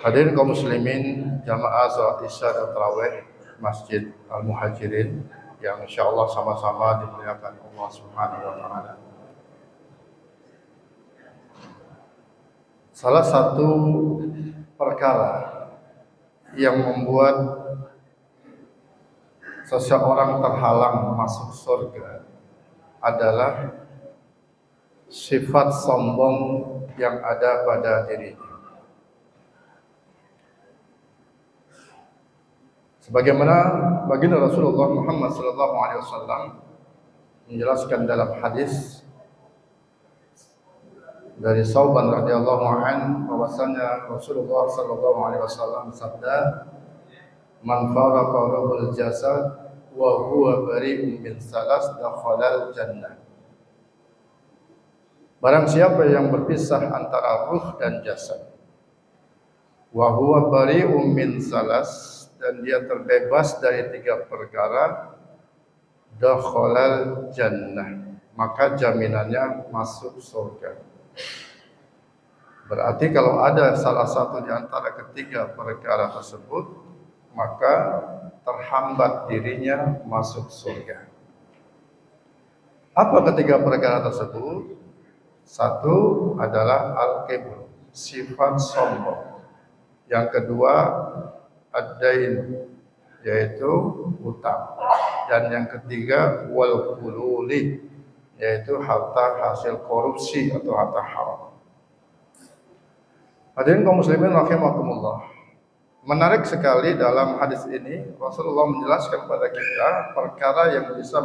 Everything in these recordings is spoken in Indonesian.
Hadirin kaum muslimin, jamaah salat Isya dan Tarawih Masjid Al-Muhajirin yang insyaallah sama-sama dimuliakan Allah Subhanahu wa taala. Salah satu perkara yang membuat seseorang terhalang masuk surga adalah sifat sombong yang ada pada dirinya. Sebagaimana baginda Rasulullah Muhammad SAW menjelaskan dalam hadis dari Sauban radhiyallahu an bahwasanya Rasulullah SAW bersabda, "Man faraqa ruhul jasad wa huwa bari'un min salas dakhalal jannah." Barang siapa yang berpisah antara ruh dan jasad, wa huwa bari'un min salas, dan dia terbebas dari 3 perkara, dakhalal jannah, maka jaminannya masuk surga. Berarti kalau ada salah satu di antara ketiga perkara tersebut, maka terhambat dirinya masuk surga. Apa ketiga perkara tersebut? Satu adalah al-kibr, sifat sombong. Yang kedua ad-dain, yaitu hutang. Dan yang ketiga wal hululi, yaitu harta hasil korupsi atau harta haram. Hadirin kaum muslimin rahimakumullah. Menarik sekali dalam hadis ini Rasulullah menjelaskan kepada kita perkara yang bisa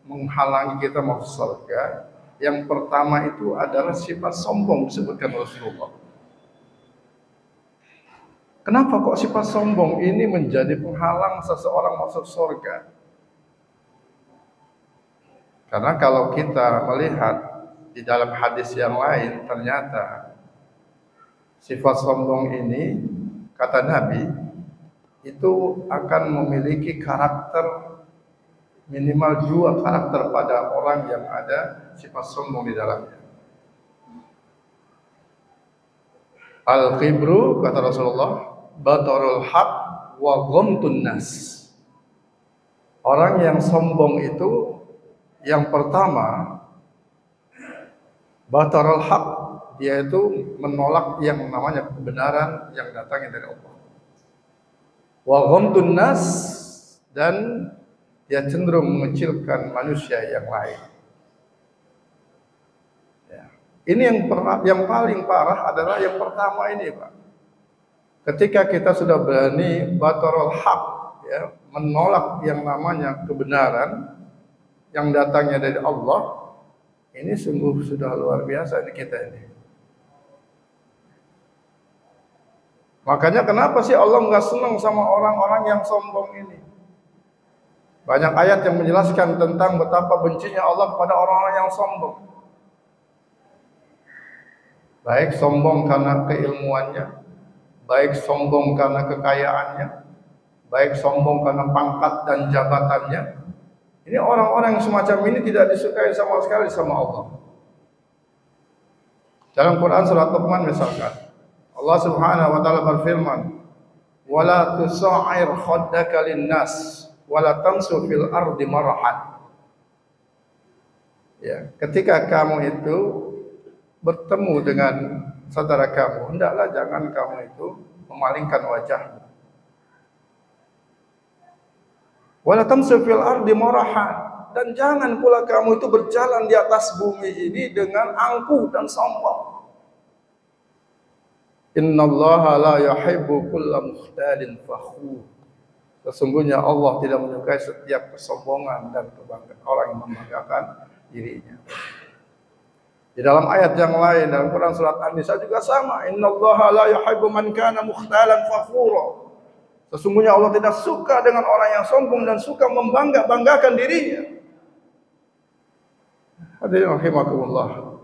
menghalangi kita masuk surga. Yang pertama itu adalah sifat sombong disebutkan Rasulullah. Kenapa kok sifat sombong ini menjadi penghalang seseorang masuk surga? Karena kalau kita melihat di dalam hadis yang lain, ternyata sifat sombong ini, kata Nabi, itu akan memiliki karakter, minimal 2 karakter pada orang yang ada sifat sombong di dalamnya. Al-kibru, kata Rasulullah, batarul haq wa ghamtun nas. Orang yang sombong itu yang pertama, batarul haq, dia itu menolak yang namanya kebenaran yang datangnya dari Allah. Wa ghamtun nas, dan dia cenderung mengecilkan manusia yang lain. Ya. Ini yang paling parah adalah yang pertama ini, Pak. Ketika kita sudah berani batarul haq, ya, menolak yang namanya kebenaran yang datangnya dari Allah, ini sungguh sudah luar biasa di kita ini. Makanya kenapa sih Allah nggak senang sama orang-orang yang sombong ini? Banyak ayat yang menjelaskan tentang betapa bencinya Allah kepada orang-orang yang sombong. Baik sombong karena keilmuannya, baik sombong karena kekayaannya, baik sombong karena pangkat dan jabatannya. Ini orang-orang yang semacam ini tidak disukai sama sekali sama Allah. Dalam Quran surat Luqman misalkan, Allah Subhanahu wa taala berfirman, "Wala tusa'ir khaddaka lin-nas wala tamsu fil ardi marahan." Ya, ketika kamu itu bertemu dengan saudara kamu, hendaklah jangan kamu itu memalingkan wajahmu. Wala tamsu fil ardi marahan, dan jangan pula kamu itu berjalan di atas bumi ini dengan angkuh dan sombong. Innallaha la yuhibbu kulla mukhtalin fakhur. Sesungguhnya Allah tidak menyukai setiap kesombongan dan kebanggaan, orang yang membanggakan dirinya. Di dalam ayat yang lain dalam Quran surat An-Nisa juga sama, innallaha la yuhibbu man kana mukhtalan fakhura. Sesungguhnya Allah tidak suka dengan orang yang sombong dan suka membanggakan dirinya. Hadirin rahimakumullah.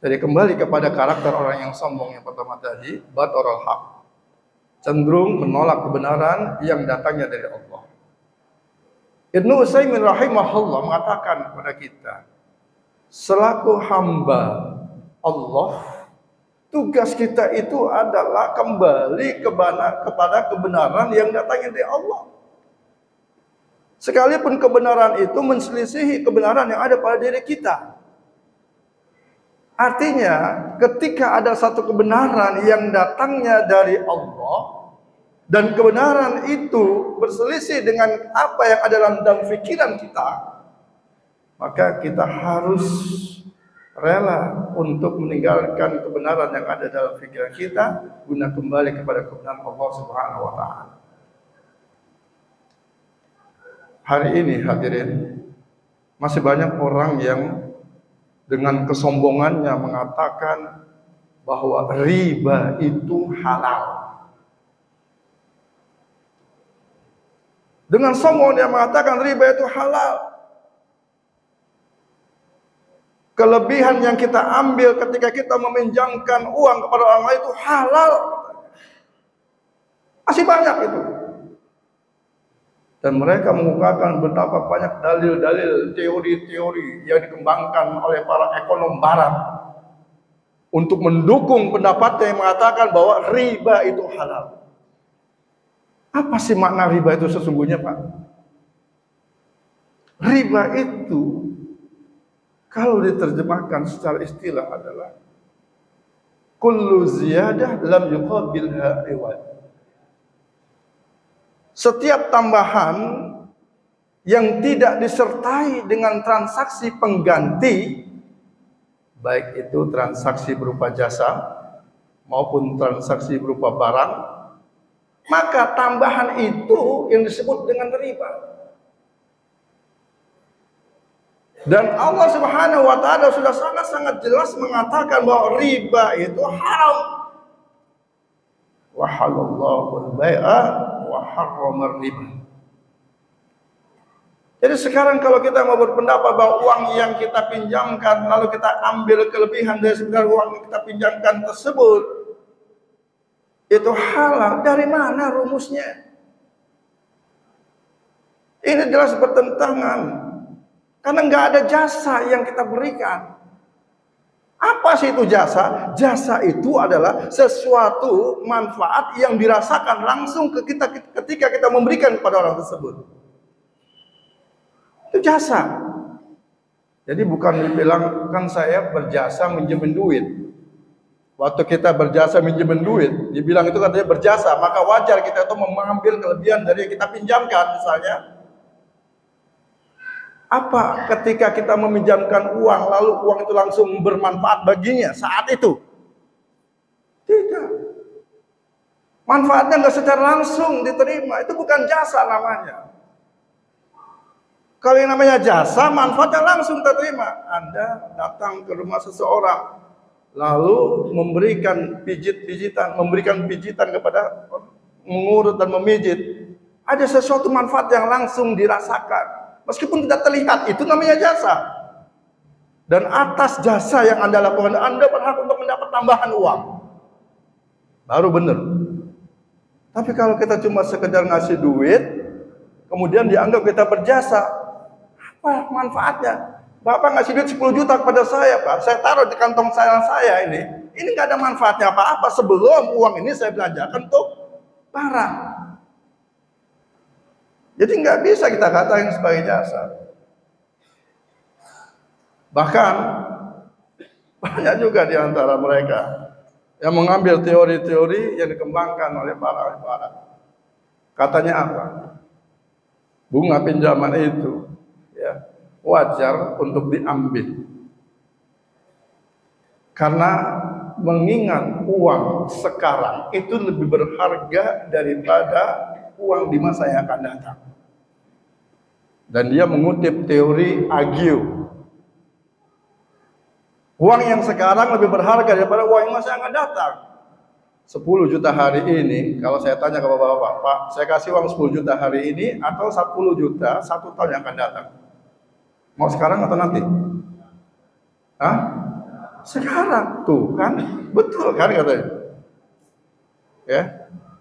Jadi kembali kepada karakter orang yang sombong yang pertama tadi, batarul haq, cenderung menolak kebenaran yang datangnya dari Allah. Ibnu Utsaimin rahimahullah mengatakan kepada kita, selaku hamba Allah Tugas kita itu adalah kembali kepada kebenaran yang datangnya dari Allah. Sekalipun kebenaran itu menselisihi kebenaran yang ada pada diri kita. Artinya, ketika ada satu kebenaran yang datangnya dari Allah, dan kebenaran itu berselisih dengan apa yang ada dalam pikiran kita, maka kita harus rela untuk meninggalkan kebenaran yang ada dalam pikiran kita guna kembali kepada kebenaran Allah Subhanahu wa taala. Hari ini hadirin, masih banyak orang yang dengan kesombongannya mengatakan bahwa riba itu halal. Dengan sombong dia mengatakan riba itu halal. Kelebihan yang kita ambil ketika kita meminjamkan uang kepada orang lain itu halal. Masih banyak itu. Dan mereka mengungkapkan betapa banyak dalil-dalil, teori-teori yang dikembangkan oleh para ekonom barat untuk mendukung pendapatnya yang mengatakan bahwa riba itu halal. Apa sih makna riba itu sesungguhnya, Pak? Riba itu kalau diterjemahkan secara istilah adalah kullu ziyadah lam yuqabilha iwad. Setiap tambahan yang tidak disertai dengan transaksi pengganti, baik itu transaksi berupa jasa maupun transaksi berupa barang, maka tambahan itu yang disebut dengan riba. Dan Allah Subhanahu wa taala sudah sangat-sangat jelas mengatakan bahwa riba itu haram. Wa halallahu al-bai'a wa harrama riba. Jadi sekarang kalau kita mau berpendapat bahwa uang yang kita pinjamkan lalu kita ambil kelebihan dari sebenarnya uang yang kita pinjamkan tersebut itu halal, dari mana rumusnya? Ini jelas bertentangan. Karena nggak ada jasa yang kita berikan. Apa sih itu jasa? Jasa itu adalah sesuatu manfaat yang dirasakan langsung ke kita ketika kita memberikan kepada orang tersebut. Itu jasa. Jadi bukan dibilang kan saya berjasa minjemin duit. Waktu kita berjasa minjemin duit, dibilang itu katanya berjasa, maka wajar kita itu mengambil kelebihan dari yang kita pinjamkan misalnya. Apa ketika kita meminjamkan uang lalu uang itu langsung bermanfaat baginya saat itu? Tidak. Manfaatnya nggak secara langsung diterima. Itu bukan jasa namanya. Kalau yang namanya jasa, manfaatnya langsung diterima. Anda datang ke rumah seseorang lalu memberikan pijitan kepada mengurut dan memijit. Ada sesuatu manfaat yang langsung dirasakan. Meskipun tidak terlihat, itu namanya jasa. Dan atas jasa yang Anda lakukan, Anda berhak untuk mendapat tambahan uang. Baru benar. Tapi kalau kita cuma sekedar ngasih duit, kemudian dianggap kita berjasa, apa manfaatnya? Bapak ngasih duit 10 juta kepada saya, Pak. Saya taruh di kantong saya ini. Ini nggak ada manfaatnya apa-apa sebelum uang ini saya belanjakan untuk barang. Jadi nggak bisa kita katakan sebagai jasa. Bahkan banyak juga di antara mereka yang mengambil teori-teori yang dikembangkan oleh para barat. Katanya apa? Bunga pinjaman itu ya wajar untuk diambil. Karena mengingat uang sekarang itu lebih berharga daripada uang di masa yang akan datang. Dan dia mengutip teori Agio. Uang yang sekarang lebih berharga daripada uang yang masa yang akan datang. 10 juta hari ini, kalau saya tanya ke bapak-bapak, Pak, saya kasih uang 10 juta hari ini atau 10 juta 1 tahun yang akan datang? Mau sekarang atau nanti? Hah? Sekarang. Tuh kan? Betul kan katanya? Ya.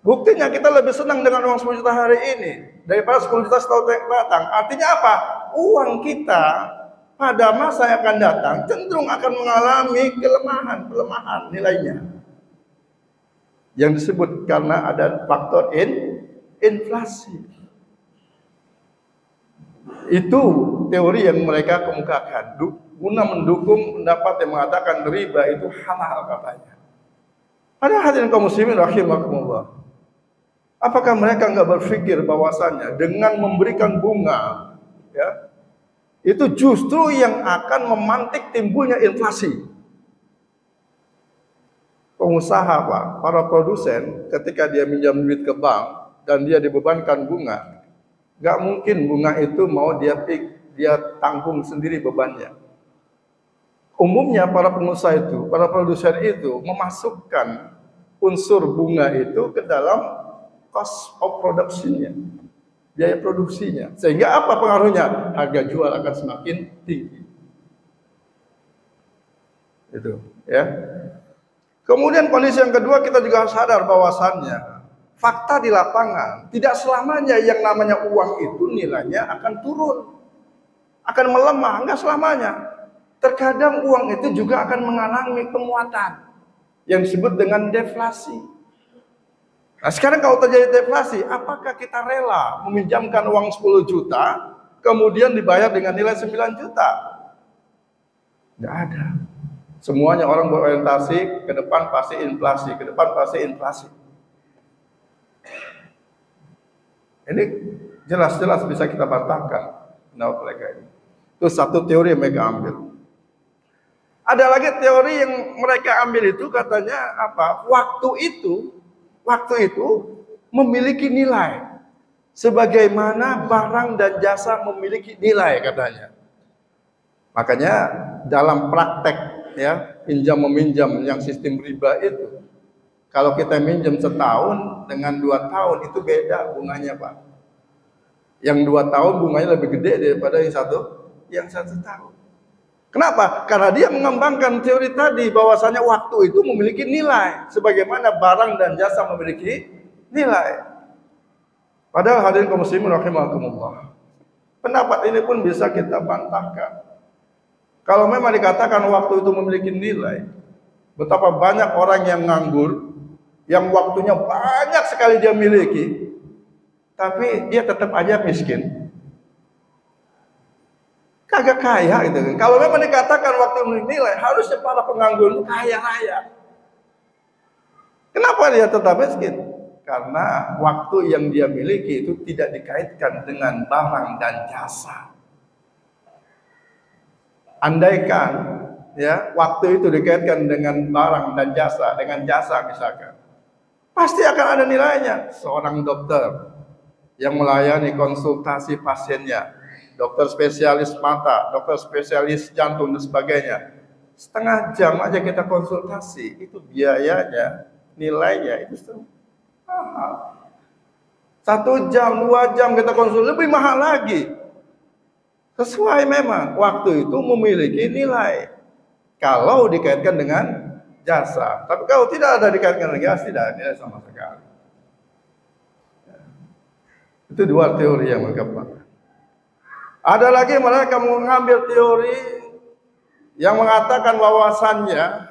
Buktinya kita lebih senang dengan uang 10 juta hari ini daripada 10 juta setahun yang datang. Artinya apa? Uang kita pada masa yang akan datang cenderung akan mengalami pelemahan nilainya. yang disebut karena ada faktor inflasi. Itu teori yang mereka kemukakan guna mendukung pendapat yang mengatakan riba itu halal katanya. Padahal hadirin kaum muslimin rahimakumullah, apakah mereka nggak berpikir bahwasannya dengan memberikan bunga, ya, itu justru yang akan memantik timbulnya inflasi? Pengusaha, Pak, para produsen ketika dia minjam duit ke bank dan dia dibebankan bunga, nggak mungkin bunga itu mau dia tanggung sendiri bebannya. Umumnya para pengusaha itu, para produsen itu memasukkan unsur bunga itu ke dalam cost of production-nya, biaya produksinya. Sehingga apa pengaruhnya? Harga jual akan semakin tinggi. Itu, ya. Kemudian kondisi yang kedua, kita juga harus sadar bahwasannya fakta di lapangan tidak selamanya yang namanya uang itu nilainya akan turun, akan melemah, enggak selamanya. Terkadang uang itu juga akan mengalami penguatan yang disebut dengan deflasi. Nah, sekarang kalau terjadi deflasi, apakah kita rela meminjamkan uang 10 juta kemudian dibayar dengan nilai 9 juta? Enggak ada. Semuanya orang berorientasi ke depan pasti inflasi, ke depan pasti inflasi. Ini jelas-jelas bisa kita bantahkan pendapat mereka ini. Itu satu teori yang mereka ambil. Ada lagi teori yang mereka ambil itu katanya apa? Waktu itu memiliki nilai sebagaimana barang dan jasa memiliki nilai katanya. Makanya dalam praktek, ya, pinjam meminjam yang sistem riba itu, kalau kita minjam setahun dengan 2 tahun itu beda bunganya, Pak. Yang 2 tahun bunganya lebih gede daripada yang satu tahun. Kenapa? Karena dia mengembangkan teori tadi bahwasanya waktu itu memiliki nilai sebagaimana barang dan jasa memiliki nilai. Padahal hadirin kaum muslimin rahimakumullah, pendapat ini pun bisa kita bantahkan. Kalau memang dikatakan waktu itu memiliki nilai, betapa banyak orang yang nganggur, yang waktunya banyak sekali dia miliki, tapi dia tetap aja miskin. Kagak kaya gitu kan. Kalau memang dikatakan waktu memiliki nilai, harusnya para penganggur itu kaya raya. Kenapa dia tetap miskin? Karena waktu yang dia miliki itu tidak dikaitkan dengan barang dan jasa. Andaikan, ya, waktu itu dikaitkan dengan barang dan jasa, dengan jasa misalkan, pasti akan ada nilainya. Seorang dokter yang melayani konsultasi pasiennya, dokter spesialis mata, dokter spesialis jantung dan sebagainya, setengah jam aja kita konsultasi, itu biayanya, nilainya itu mahal. 1 jam, 2 jam kita konsultasi lebih mahal lagi. Sesuai memang waktu itu memiliki nilai kalau dikaitkan dengan jasa. Tapi kalau tidak ada dikaitkan dengan jasa, tidak ada nilai sama sekali. Itu 2 teori yang mereka pakai. Ada lagi mereka mengambil teori yang mengatakan bahwasannya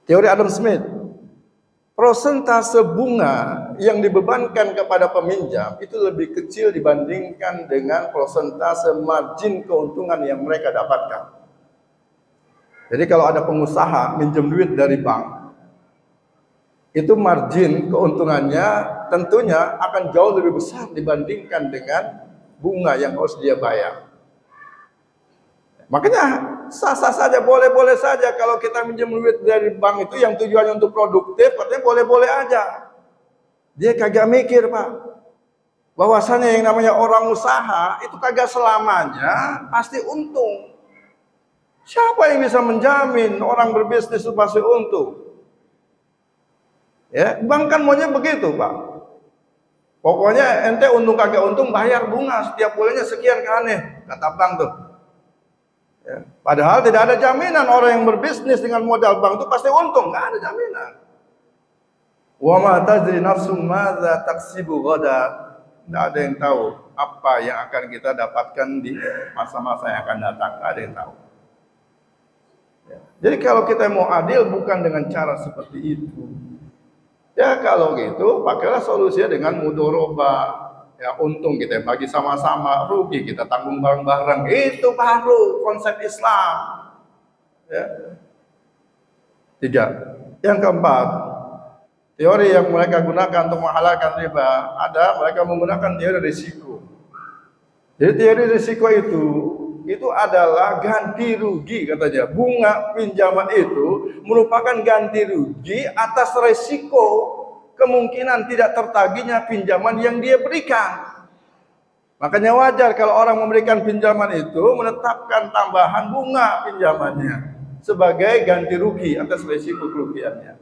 teori Adam Smith, prosentase bunga yang dibebankan kepada peminjam itu lebih kecil dibandingkan dengan prosentase margin keuntungan yang mereka dapatkan. Jadi kalau ada pengusaha minjem duit dari bank, itu margin keuntungannya tentunya akan jauh lebih besar dibandingkan dengan bunga yang harus dia bayar. Makanya sah-sah saja, boleh-boleh saja kalau kita minjem duit dari bank itu yang tujuannya untuk produktif, katanya boleh-boleh aja. Dia kagak mikir, Pak, bahwasannya yang namanya orang usaha itu kagak selamanya pasti untung. Siapa yang bisa menjamin orang berbisnis itu pasti untung? Ya, bank kan maunya begitu, Pak. Pokoknya ente untung kagak untung bayar bunga setiap bulannya sekian, aneh kata bank tuh. Ya. Padahal tidak ada jaminan orang yang berbisnis dengan modal bank itu pasti untung, nggak ada jaminan. Wa ma tadri nafsum madza taksibu ghada. Nggak ada yang tahu apa yang akan kita dapatkan di masa-masa yang akan datang, nggak ada yang tahu. Jadi kalau kita mau adil bukan dengan cara seperti itu. Ya kalau gitu pakailah solusinya dengan mudoroba. Ya untung kita bagi sama-sama, rugi kita tanggung bareng-bareng. Itu baru konsep Islam. Ya. 3. Yang keempat, teori yang mereka gunakan untuk menghalalkan riba, mereka menggunakan teori risiko. Jadi teori risiko itu adalah ganti rugi katanya. Bunga pinjaman itu merupakan ganti rugi atas risiko kemungkinan tidak tertagihnya pinjaman yang dia berikan. Makanya wajar kalau orang memberikan pinjaman itu menetapkan tambahan bunga pinjamannya sebagai ganti rugi atas risiko kerugiannya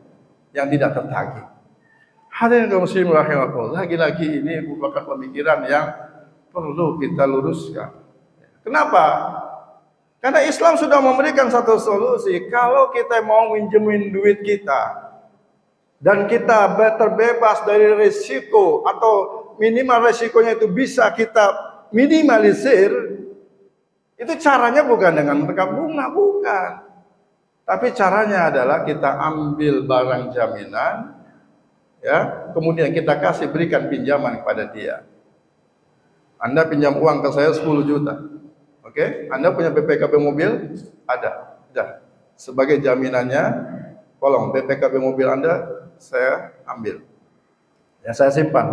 yang tidak tertagih. Hadirin kaum muslimin rahimakumullah, lagi-lagi ini merupakan pemikiran yang perlu kita luruskan. Kenapa? Karena Islam sudah memberikan satu solusi. Kalau kita mau minjemin duit kita dan kita terbebas dari risiko atau minimal risikonya itu bisa kita minimalisir, itu caranya bukan dengan menangkap bunga, bukan. Tapi caranya adalah kita ambil barang jaminan, ya, kemudian kita berikan pinjaman kepada dia. Anda pinjam uang ke saya 10 juta. Oke, Anda punya BPKB mobil? Ada. Sudah. Sebagai jaminannya, tolong BPKB mobil Anda saya ambil. Ya, saya simpan.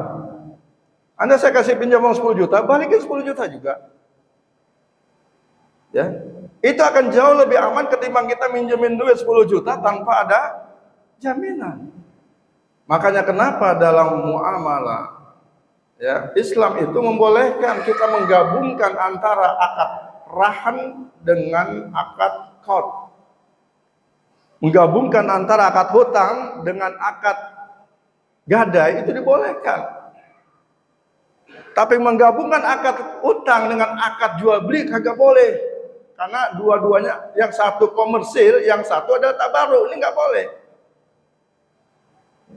Anda saya kasih pinjam uang 10 juta, balikin 10 juta juga. Ya. Itu akan jauh lebih aman ketimbang kita minjemin duit 10 juta tanpa ada jaminan. Makanya kenapa dalam muamalah, ya, Islam itu membolehkan kita menggabungkan antara akad rahan dengan akad qard. Menggabungkan antara akad hutang dengan akad gadai itu dibolehkan. Tapi menggabungkan akad hutang dengan akad jual beli kagak boleh. Karena dua-duanya, yang satu komersil, yang satu adalah tabaruk, ini nggak boleh.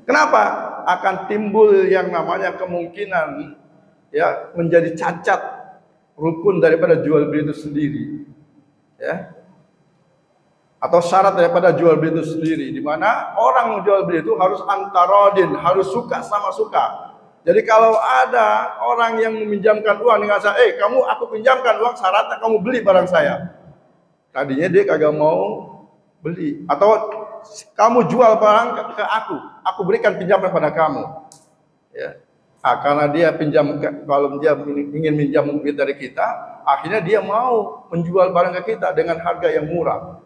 Kenapa? Akan timbul yang namanya kemungkinan, ya, menjadi cacat rukun daripada jual beli itu sendiri, ya, atau syarat daripada jual beli itu sendiri, di mana orang jual beli itu harus antarodin, harus suka sama suka. Jadi kalau ada orang yang meminjamkan uang dengan saya, kamu aku pinjamkan uang, syaratnya kamu beli barang saya. Tadinya dia kagak mau beli, atau kamu jual barang ke aku berikan pinjaman pada kamu. Ya. Karena dia kalau dia ingin minjam duit dari kita, akhirnya dia mau menjual barang ke kita dengan harga yang murah.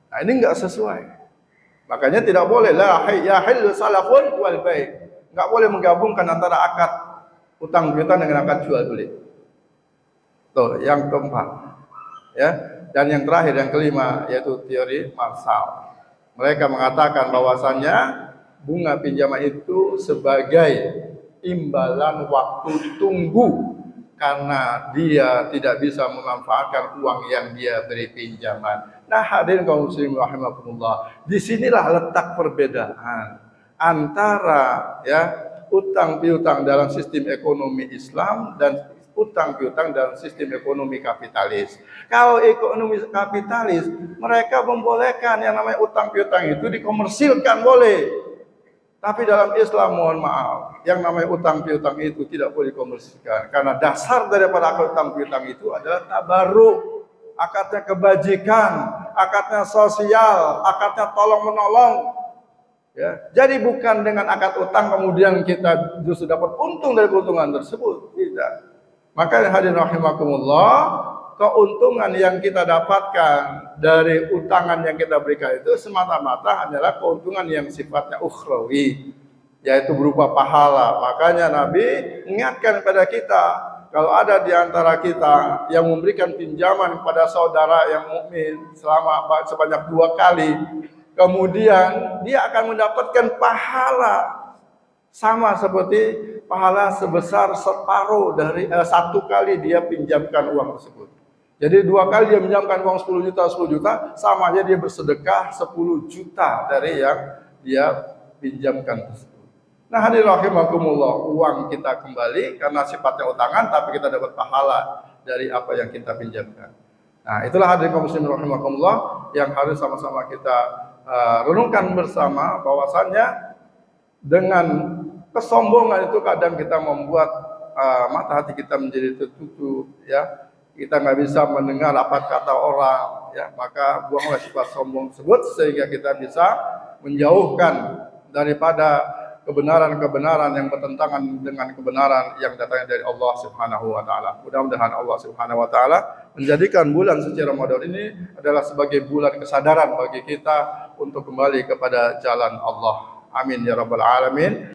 Nah, ini enggak sesuai. Makanya tidak boleh la yahillu salafun wal bai'. Enggak boleh menggabungkan antara akad utang piutang dengan akad jual beli. Tuh, yang keempat. Ya, dan yang terakhir, yang kelima, yaitu teori Marshall. Mereka mengatakan bahwasannya bunga pinjaman itu sebagai imbalan waktu tunggu karena dia tidak bisa memanfaatkan uang yang dia beri pinjaman. Nah, hadirin kaum muslimin rahimakumullah, disinilah letak perbedaan antara, ya, utang piutang dalam sistem ekonomi Islam dan utang piutang dalam sistem ekonomi kapitalis. Kalau ekonomi kapitalis, mereka membolehkan yang namanya utang piutang itu dikomersilkan, boleh. Tapi dalam Islam, mohon maaf, yang namanya utang piutang itu tidak boleh dikomersilkan. Karena dasar daripada akad utang piutang itu adalah tabarruk, akadnya kebajikan, akadnya sosial, akadnya tolong menolong. Ya, jadi bukan dengan akad utang kemudian kita justru dapat untung dari keuntungan tersebut, tidak. Maka hadirin rahimakumullah, keuntungan yang kita dapatkan dari utangan yang kita berikan itu semata-mata hanyalah keuntungan yang sifatnya ukhrawi, yaitu berupa pahala. Makanya Nabi ingatkan kepada kita, kalau ada di antara kita yang memberikan pinjaman kepada saudara yang mukmin sebanyak 2 kali, kemudian dia akan mendapatkan pahala sama seperti pahala sebesar separuh dari 1 kali dia pinjamkan uang tersebut. Jadi 2 kali dia pinjamkan uang 10 juta, sama aja dia bersedekah 10 juta dari yang dia pinjamkan tersebut. Nah, hadirin rahimakumullah, uang kita kembali karena sifatnya utangan, tapi kita dapat pahala dari apa yang kita pinjamkan. Nah, itulah hadirin kaum muslimin rahimakumullah yang harus sama-sama kita renungkan bersama, bahwasannya dengan kesombongan itu kadang kita membuat mata hati kita menjadi tertutup, ya. Kita nggak bisa mendengar apa kata orang, ya. Maka buanglah sifat sombong tersebut sehingga kita bisa menjauhkan daripada kebenaran-kebenaran yang bertentangan dengan kebenaran yang datangnya dari Allah Subhanahu wa taala. Mudah-mudahan Allah Subhanahu wa taala menjadikan bulan suci Ramadan ini adalah sebagai bulan kesadaran bagi kita untuk kembali kepada jalan Allah. Amin ya rabbal alamin.